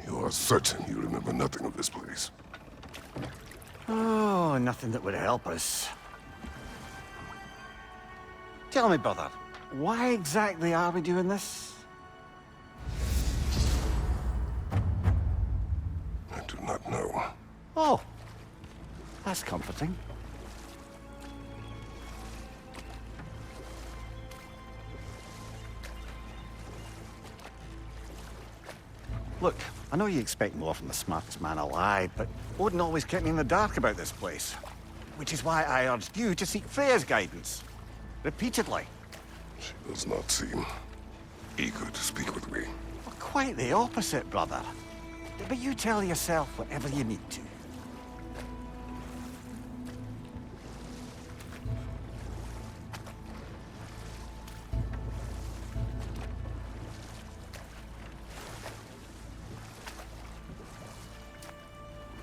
You are certain you remember nothing of this place? Oh, nothing that would help us. Tell me, brother, why exactly are we doing this? I do not know. Oh, that's comforting. Look, I know you expect more from the smartest man alive, but Odin always kept me in the dark about this place. Which is why I urged you to seek Freya's guidance. Repeatedly. She does not seem eager to speak with me. Well, quite the opposite, brother. But you tell yourself whatever you need to.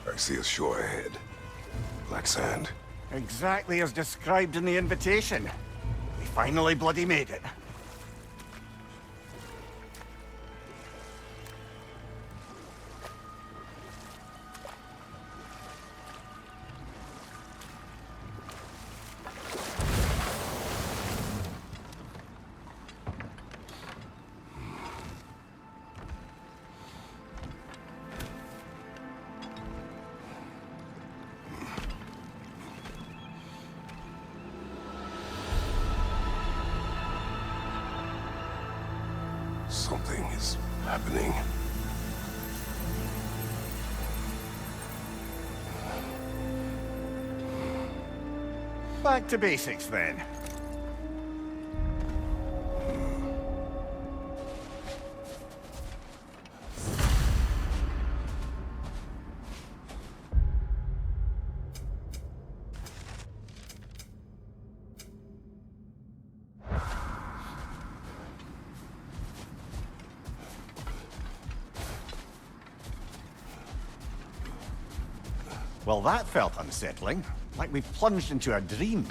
I see a shore ahead. Black sand. Exactly as described in the invitation. We finally bloody made it. Something is happening. Back to basics, then. Well, that felt unsettling. Like we plunged into a dream.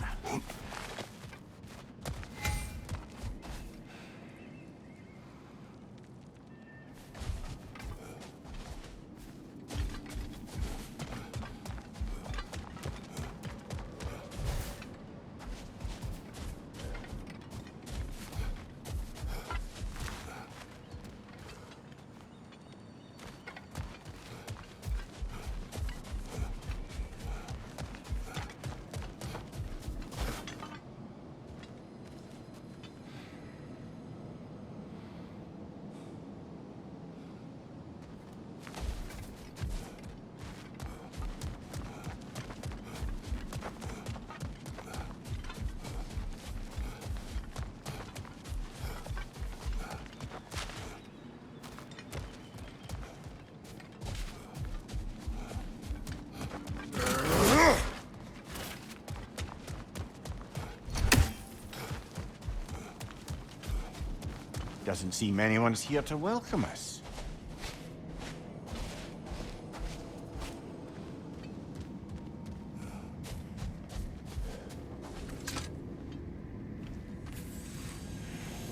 Doesn't seem anyone's here to welcome us.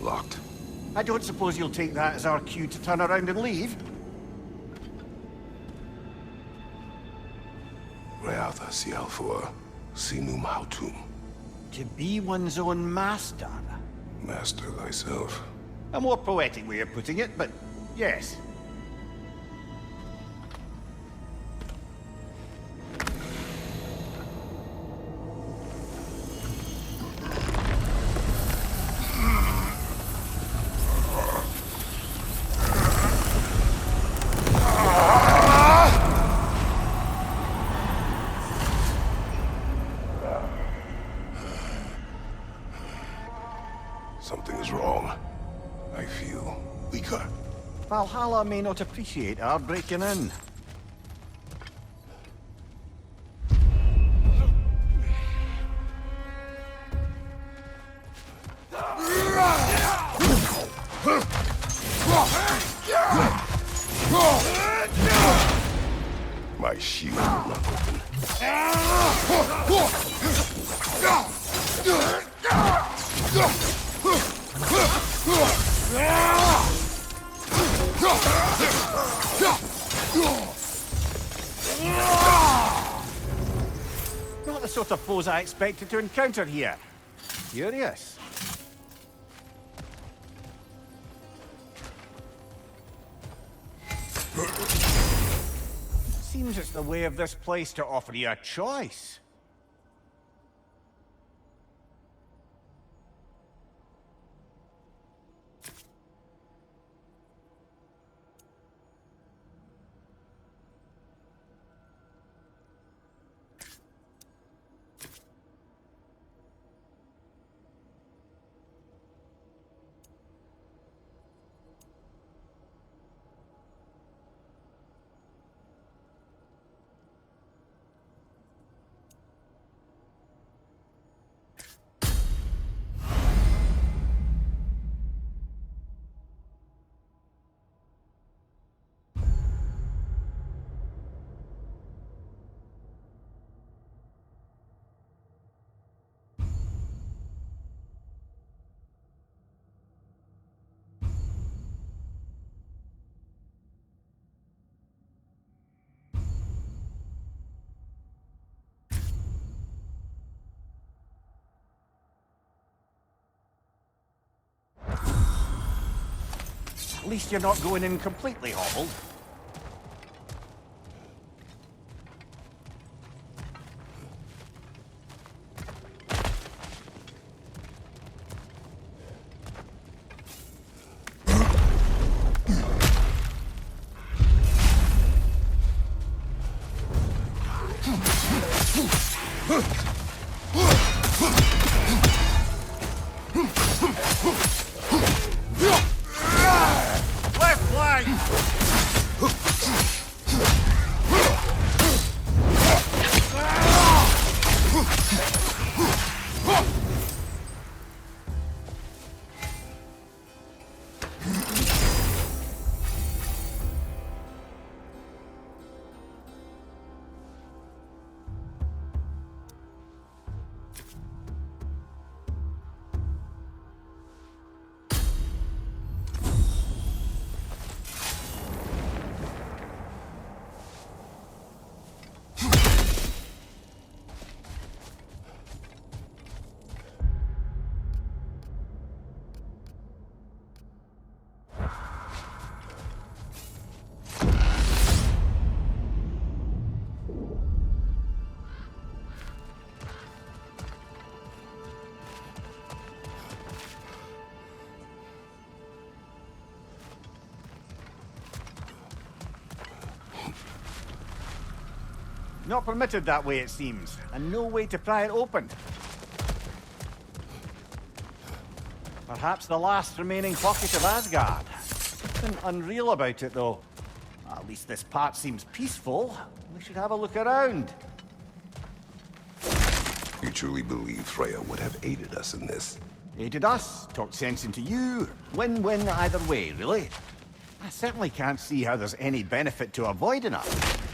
Locked. I don't suppose you'll take that as our cue to turn around and leave? Reatha Sialfua, Sinum Hautum. To be one's own master. Master thyself. A more poetic way of putting it, but yes. Something is wrong. I feel weaker. Valhalla may not appreciate our breaking in. My shield will not open. sort of foes I expected to encounter here. Curious. Seems it's the way of this place to offer you a choice. At least you're not going in completely hobbled. Not permitted that way, it seems, and no way to pry it open. Perhaps the last remaining pocket of Asgard. Something unreal about it, though. At least this part seems peaceful. We should have a look around. You truly believe Freya would have aided us in this? Aided us, talked sense into you. Win-win either way, really. I certainly can't see how there's any benefit to avoiding her.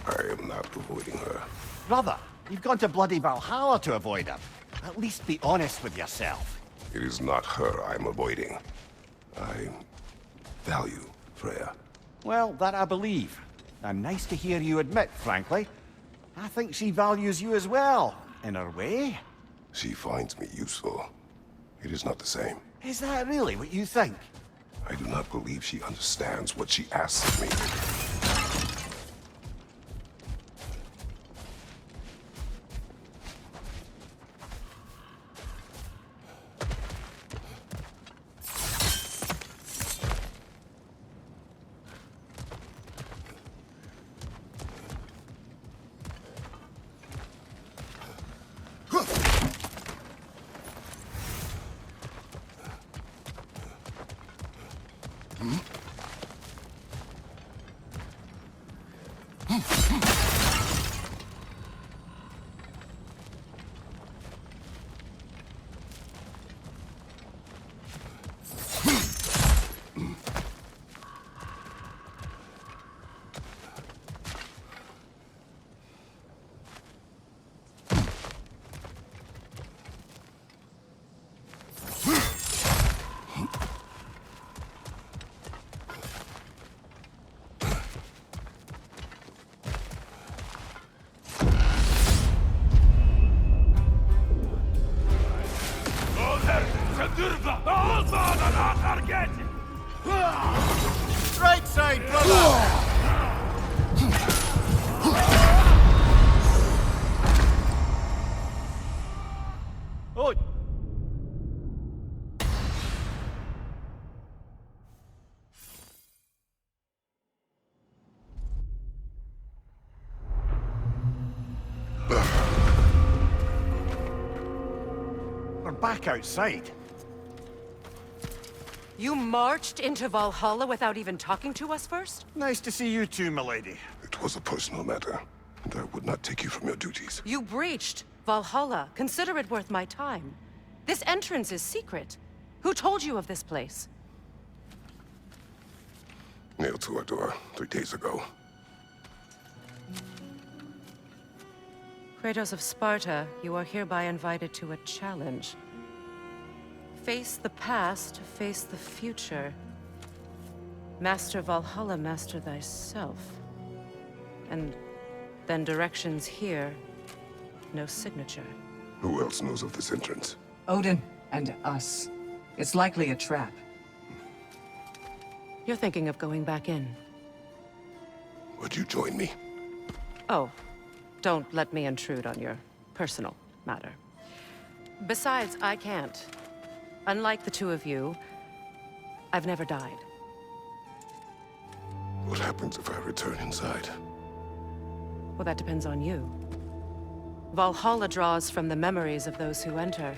I am not avoiding her. Brother, you've gone to bloody Valhalla to avoid her. At least be honest with yourself. It is not her I'm avoiding. I value Freya. Well, that I believe. And nice to hear you admit, frankly. I think she values you as well, in her way. She finds me useful. It is not the same. Is that really what you think? I do not believe she understands what she asks of me. Right side, brother! Oh! We're back outside. You marched into Valhalla without even talking to us first? Nice to see you too, milady. It was a personal matter, and I would not take you from your duties. You breached Valhalla. Consider it worth my time. This entrance is secret. Who told you of this place? Nailed to our door 3 days ago. Kratos of Sparta, you are hereby invited to a challenge. Face the past, face the future. Master Valhalla, master thyself. And then directions here, no signature. Who else knows of this entrance? Odin and us. It's likely a trap. You're thinking of going back in. Would you join me? Oh, don't let me intrude on your personal matter. Besides, I can't. Unlike the two of you, I've never died. What happens if I return inside? Well, that depends on you. Valhalla draws from the memories of those who enter.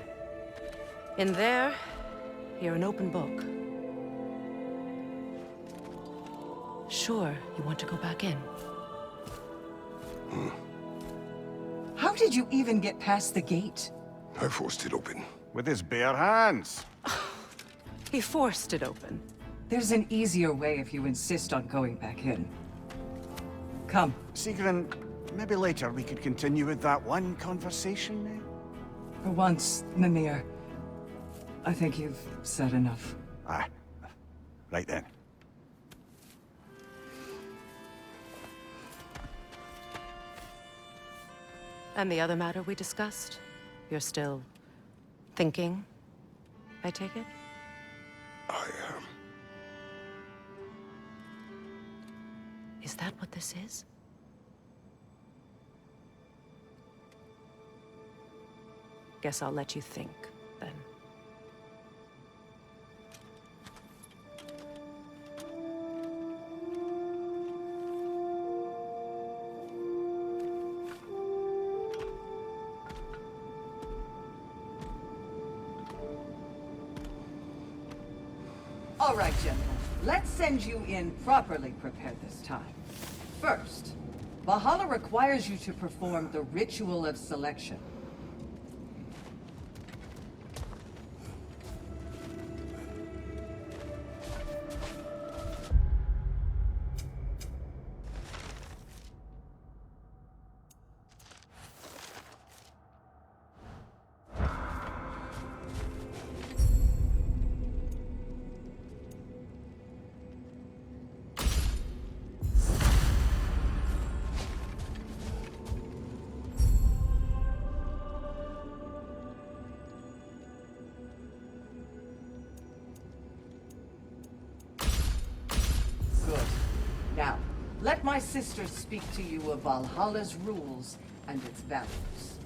In there, you're an open book. Sure, you want to go back in. How did you even get past the gate? I forced it open. With his bare hands. He forced it open. There's an easier way if you insist on going back in. Come. Sigrun, maybe later we could continue with that one conversation, eh? For once, Mimir, I think you've said enough. Aye. Right then. And the other matter we discussed? You're still thinking, I take it? I am. Is that what this is? Guess I'll let you think, then. All right, General. Let's send you in properly prepared this time. First, Valhalla requires you to perform the ritual of selection. Good. Now, let my sisters speak to you of Valhalla's rules and its values.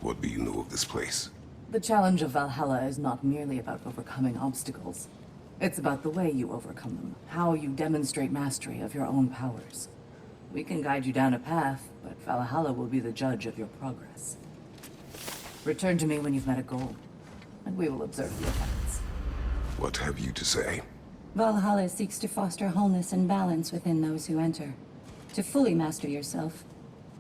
What do you know of this place? The challenge of Valhalla is not merely about overcoming obstacles. It's about the way you overcome them, how you demonstrate mastery of your own powers. We can guide you down a path, but Valhalla will be the judge of your progress. Return to me when you've met a goal, and we will observe the effects. What have you to say? Valhalla seeks to foster wholeness and balance within those who enter. To fully master yourself,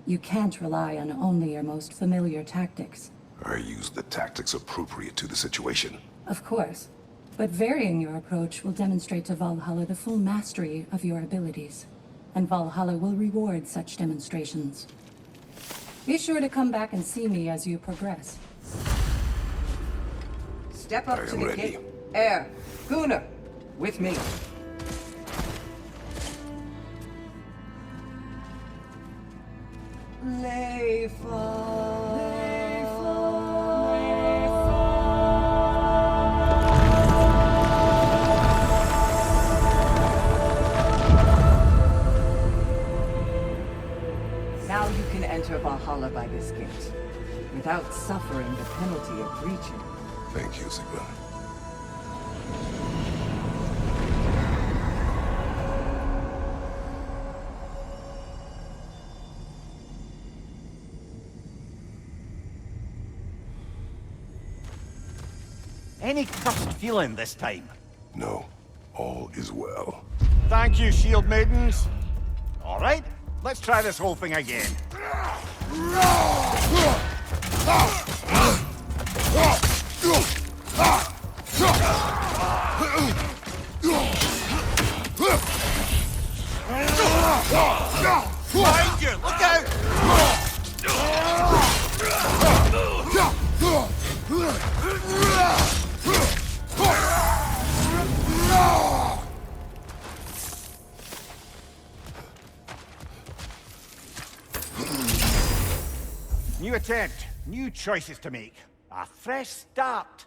you can't rely on only your most familiar tactics. I use the tactics appropriate to the situation. Of course, but varying your approach will demonstrate to Valhalla the full mastery of your abilities, and Valhalla will reward such demonstrations. Be sure to come back and see me as you progress. Step up I to am the ready. gate. Air, Gunnar, with me. Leifa. this gate, without suffering the penalty of breaching. Thank you, Sigmund. Any cursed feeling this time? No, all is well. Thank you, shield maidens. All right, let's try this whole thing again. Behind you, look out! New attempt, new choices to make. A fresh start.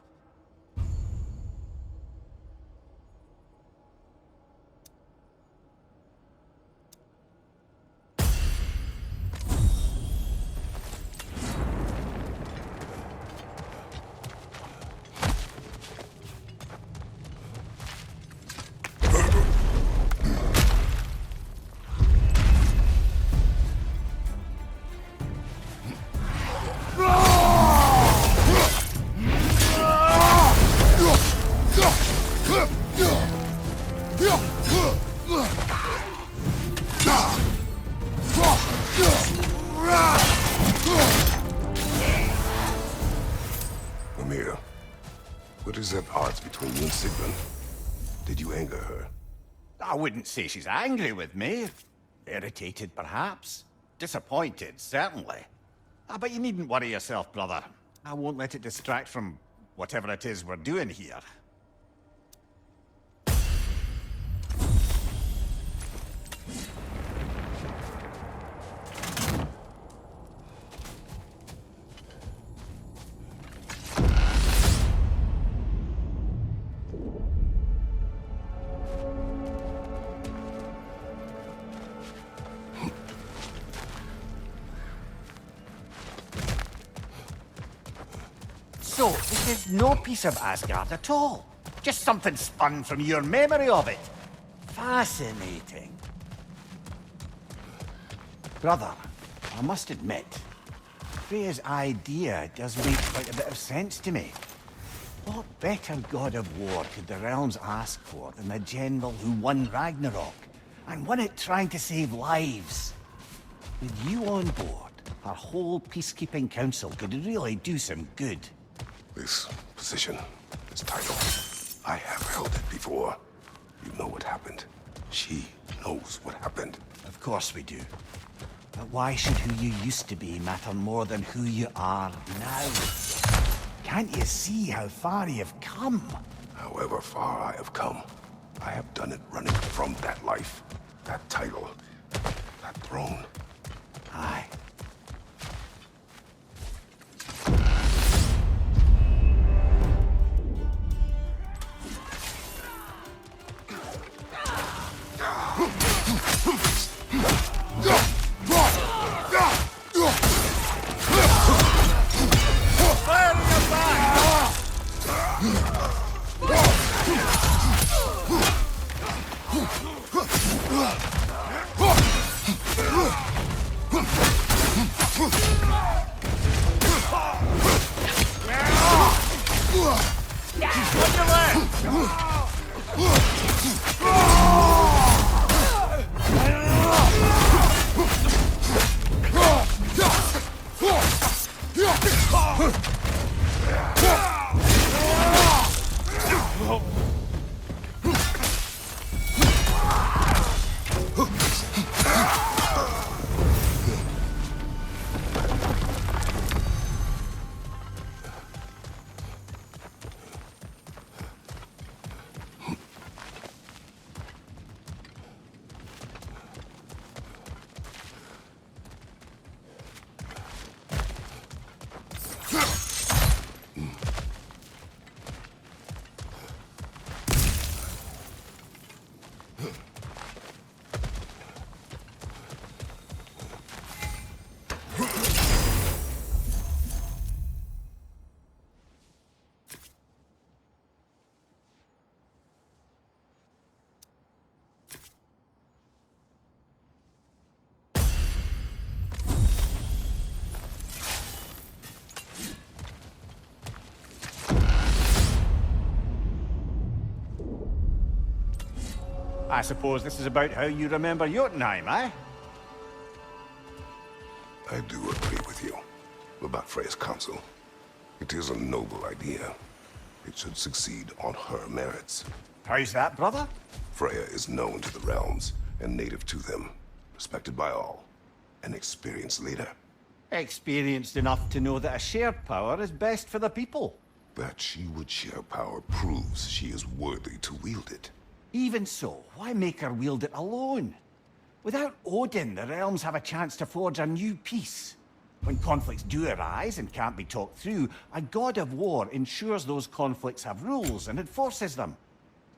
Mimir, what is at odds between you and Sigmund? Did you anger her? I wouldn't say she's angry with me. Irritated, perhaps. Disappointed, certainly. But you needn't worry yourself, brother. I won't let it distract from whatever it is we're doing here. So, this is no piece of Asgard at all. Just something spun from your memory of it. Fascinating. Brother, I must admit, Freya's idea does make quite a bit of sense to me. What better god of war could the realms ask for than the general who won Ragnarok, and won it trying to save lives? With you on board, our whole peacekeeping council could really do some good. This position, this title, I have held it before. You know what happened. She knows what happened. Of course we do. But why should who you used to be matter more than who you are now? Can't you see how far you've come? However far I have come, I have done it running from that life, that title, that throne. Aye. I suppose this is about how you remember Jotunheim, eh? I do agree with you about Freya's council. It is a noble idea. It should succeed on her merits. How's that, brother? Freya is known to the realms and native to them, respected by all, an experienced leader. Experienced enough to know that a shared power is best for the people. That she would share power proves she is worthy to wield it. Even so, why make her wield it alone? Without Odin, the realms have a chance to forge a new peace. When conflicts do arise and can't be talked through, a god of war ensures those conflicts have rules and enforces them.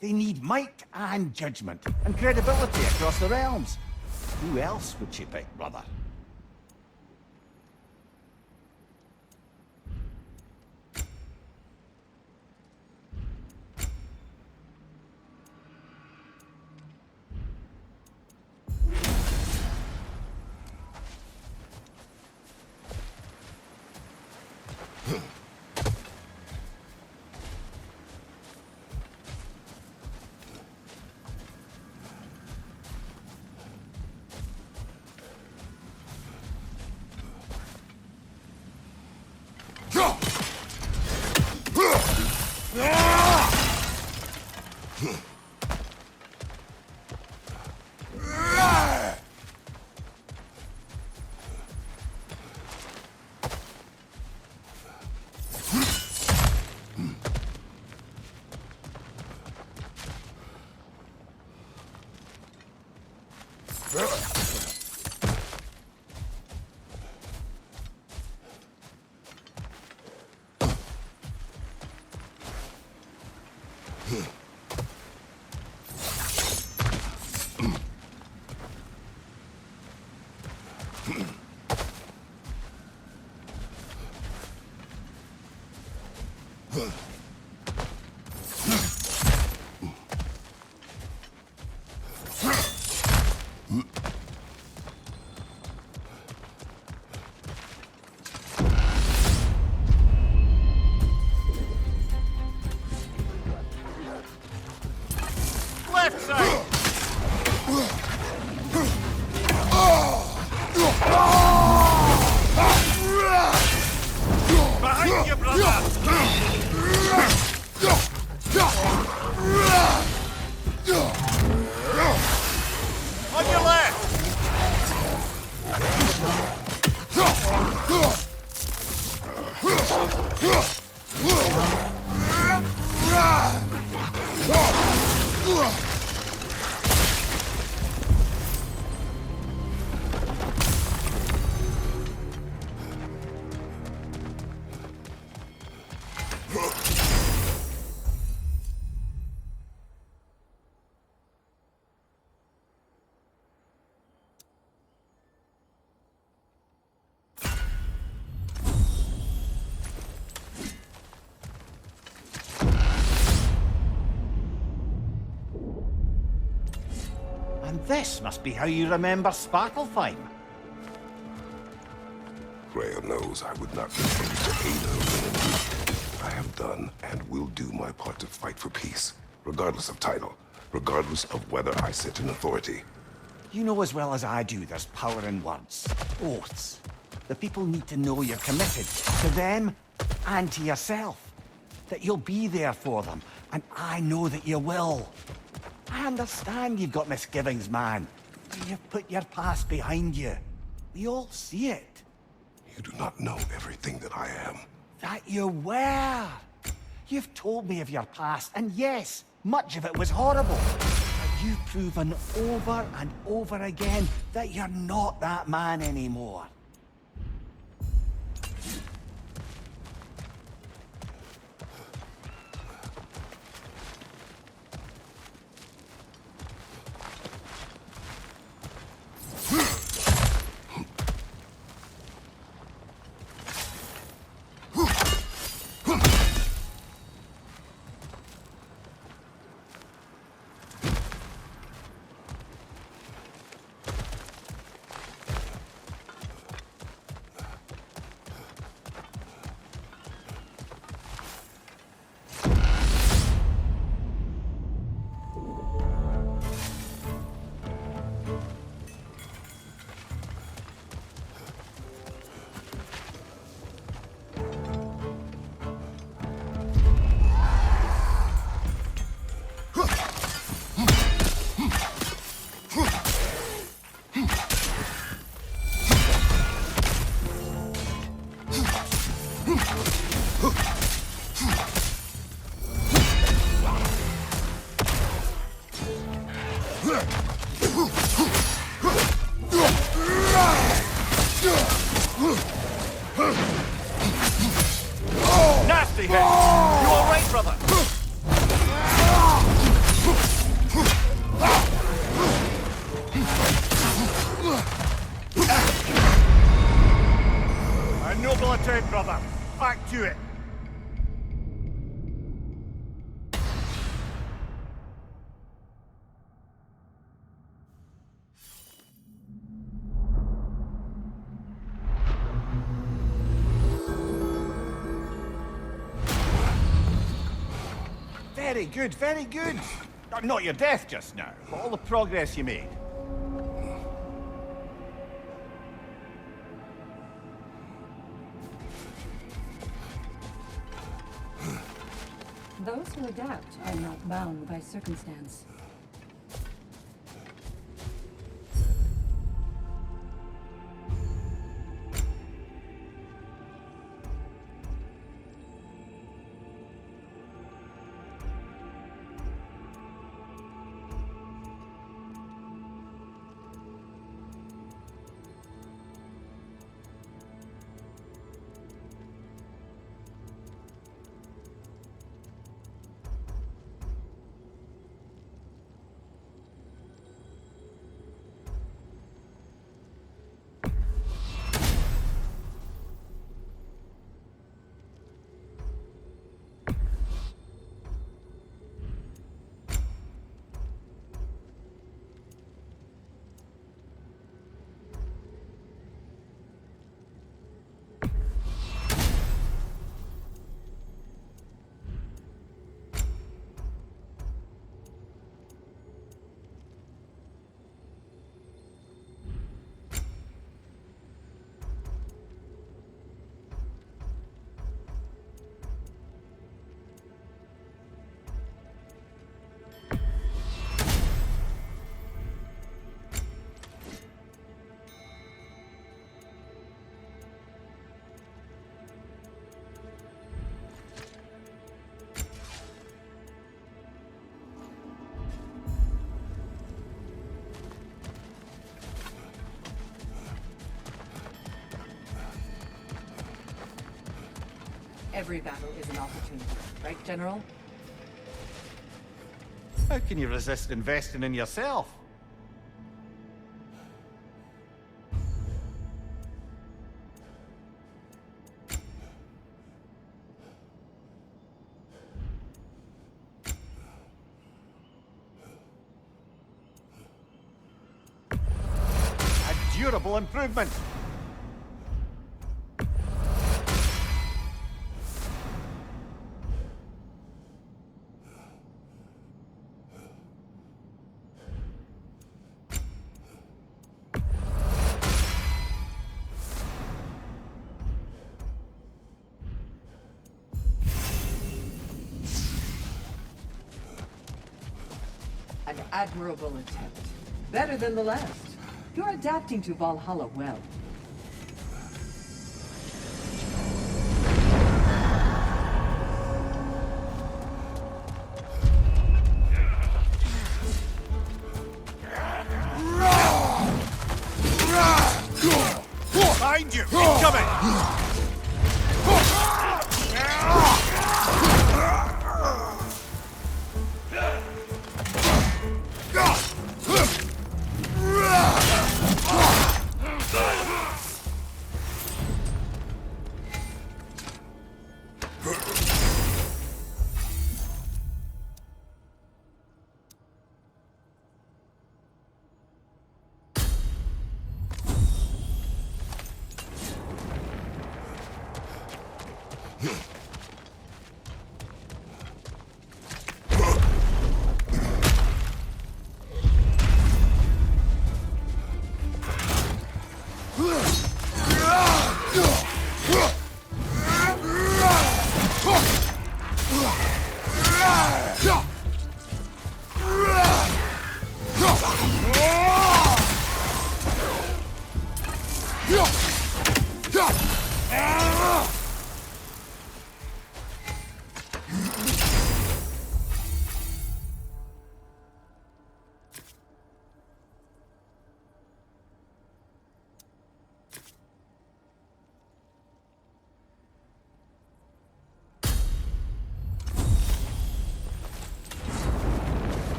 They need might and judgment and credibility across the realms. Who else would she pick, brother? Left side! Behind you, brother! On your left! And this must be how you remember Svartalfheim. Freya knows I would not refuse to aid her when in need. I have done and will do my part to fight for peace, regardless of title, regardless of whether I sit in authority. You know as well as I do there's power in words, oaths. The people need to know you're committed to them and to yourself. That you'll be there for them, and I know that you will. I understand you've got misgivings, man. But you've put your past behind you. We all see it. You do not know everything that I am. That you were. You've told me of your past, and yes, much of it was horrible. But you've proven over and over again that you're not that man anymore. Nasty hit! You alright, brother? A noble attempt, brother. Back to it. Very good, very good. Not your death just now, but all the progress you made. Those who adapt are not bound by circumstance. Every battle is an opportunity, right, General? How can you resist investing in yourself? A durable improvement. An admirable attempt. Better than the last. You're adapting to Valhalla well. Behind you! Incoming!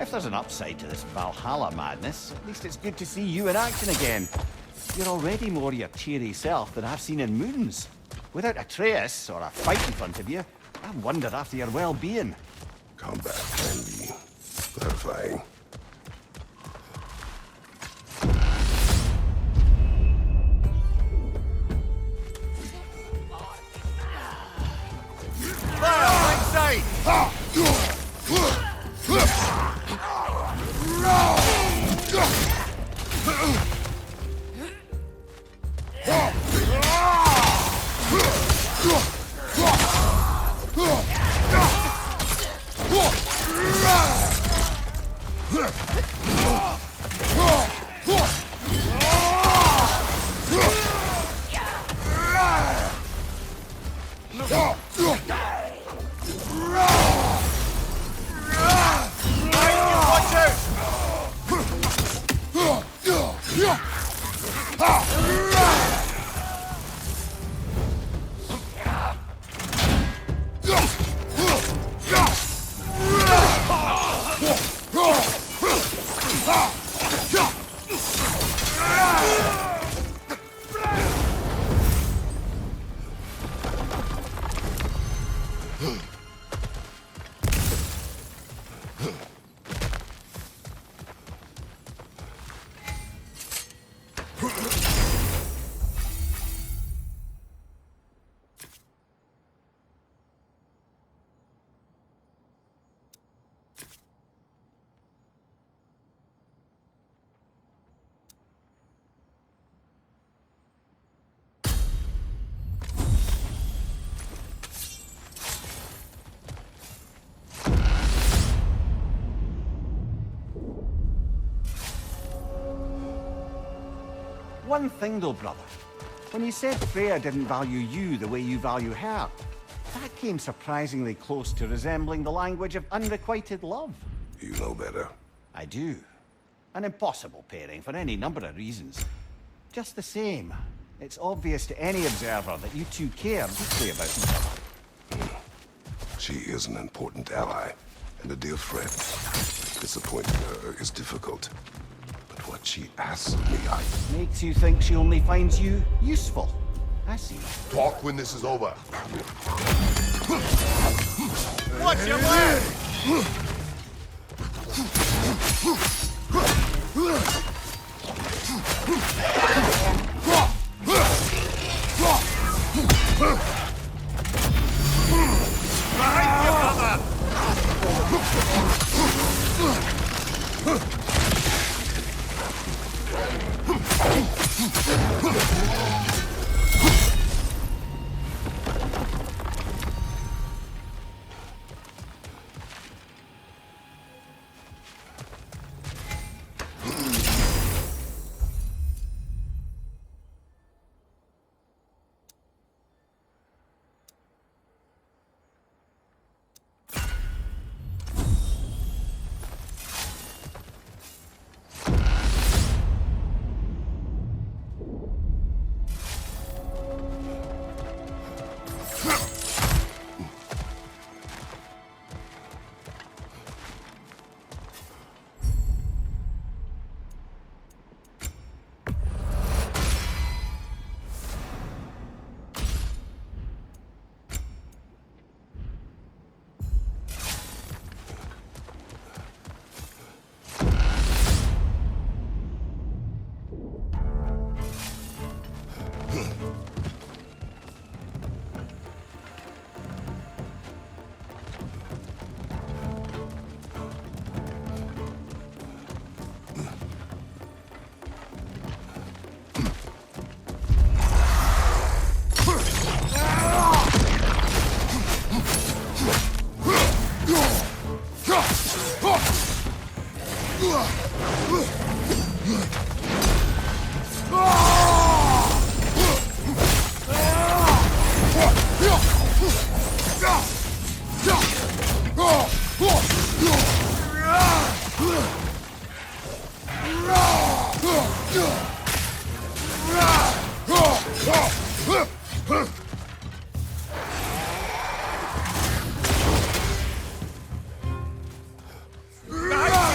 if there's an upside to this Valhalla madness, at least it's good to see you in action again. You're already more your cheery self than I've seen in moons. Without Atreus or a fight in front of you, I wonder after your well-being. Combat can be gratifying. Right side! Watch out! One thing though, brother. When you said Freya didn't value you the way you value her, that came surprisingly close to resembling the language of unrequited love. You know better. I do. An impossible pairing for any number of reasons. Just the same, it's obvious to any observer that you two care deeply about each other. She is an important ally and a dear friend. Disappointing her is difficult. But what she asks of me, Makes you think she only finds you useful. I see. Talk when this is over. Watch your leg! Behind you, brother! Behind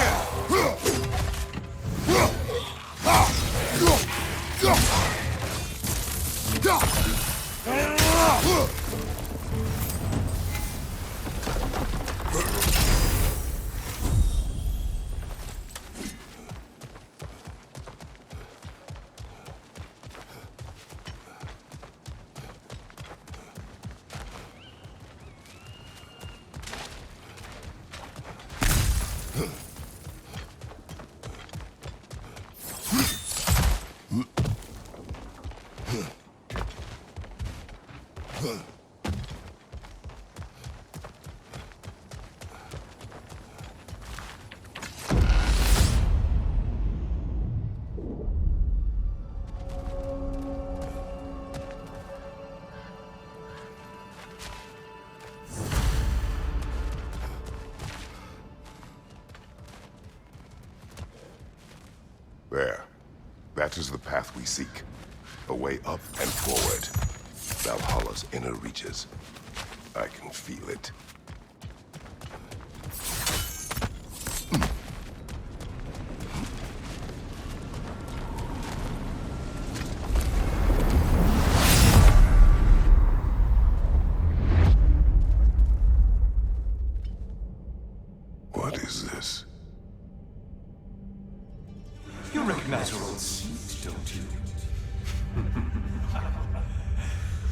you! There. That is the path we seek. A way up and forward. Valhalla's inner reaches. I can feel it. What is this? You recognize your old seat, don't you?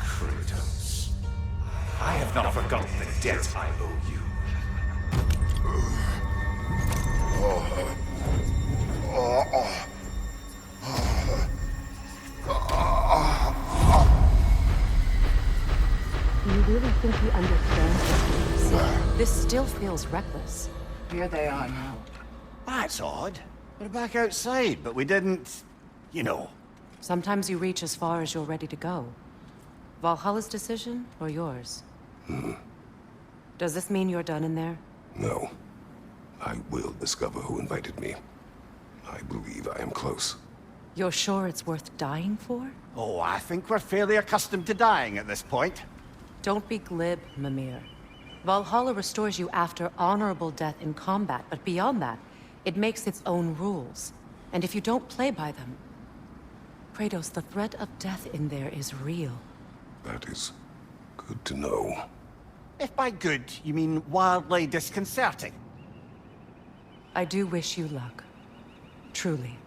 Kratos. I have not forgotten the debt I owe you. Do you really think he understands what he's saying? This still feels reckless. Here they are now. That's odd. We're back outside, but we didn't... you know. Sometimes you reach as far as you're ready to go. Valhalla's decision, or yours? Does this mean you're done in there? No. I will discover who invited me. I believe I am close. You're sure it's worth dying for? Oh, I think we're fairly accustomed to dying at this point. Don't be glib, Mimir. Valhalla restores you after honorable death in combat, but beyond that, it makes its own rules. And if you don't play by them... Kratos, the threat of death in there is real. That is good to know. If by good, you mean wildly disconcerting. I do wish you luck. Truly.